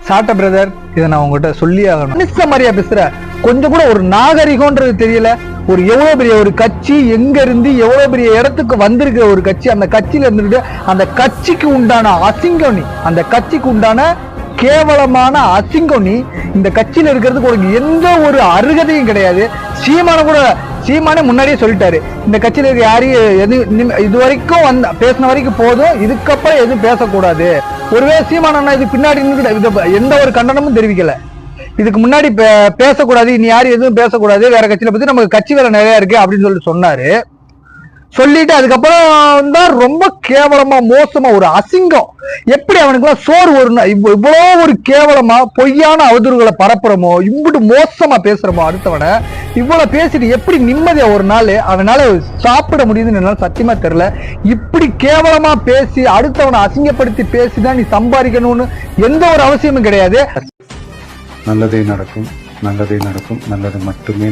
சாட்ட பிரதர், இதை நான் உங்ககிட்ட சொல்லி ஆகணும். மனுஷ மாதிரியா பேசுற, கொஞ்சம் கூட ஒரு நாகரிகம்ன்றது தெரியல. ஒரு எவ்வளவு பெரிய ஒரு கட்சி, எங்க இருந்து எவ்வளவு பெரிய இடத்துக்கு வந்திருக்கிற ஒரு கட்சி, அந்த கட்சியில இருந்துட்டு அந்த கட்சிக்கு உண்டான அசிங்கம் நீ, அந்த கட்சிக்கு உண்டான கேவலமான அசிங்கம் நீ. இந்த கட்சியில இருக்கிறதுக்கு உனக்கு எந்த ஒரு அருகதையும் கிடையாது. சீமானே முன்னாடியே சொல்லிட்டாரு, இந்த கட்சியில இருக்க யாரையும் இது வரைக்கும் பேசின வரைக்கும் போதும், இதுக்கப்புறம் எதுவும் பேசக்கூடாது. ஒருவேளை சீமானா இது பின்னாடி எந்த ஒரு கண்டனமும் தெரிவிக்கல. இதுக்கு முன்னாடி பேசக்கூடாது, இனி யாரும் எதுவும் பேசக்கூடாது, வேற கட்சியில பத்தி நமக்கு கட்சி வேலை நிறைய இருக்கு அப்படின்னு சொன்னாரு. சொல்லிட்டு அதுக்கப்புறம் தான் ரொம்ப கேவலமா மோசமா ஒரு அசிங்கம். எப்படி அவனுக்குலாம் சோறு ஒரு இவ்வளோ ஒரு கேவலமா பொய்யான அவதூறுகளை பரப்புறமோ, இவ்வளவு மோசமா பேசுறமோ அடுத்தவனை, இவ்வளவு பேசிட்டு எப்படி நிம்மதியா ஒரு நாள் அவனால சாப்பிட முடியுதுன்னு என்னால சத்தியமா தெரியல. இப்படி கேவலமா பேசி அடுத்தவனை அசிங்கப்படுத்தி பேசிதான் நீ சம்பாதிக்கணும்னு எந்த ஒரு அவசியமும் கிடையாது. நல்லதே நடக்கும், நல்லதே நடக்கும், நல்லது மட்டுமே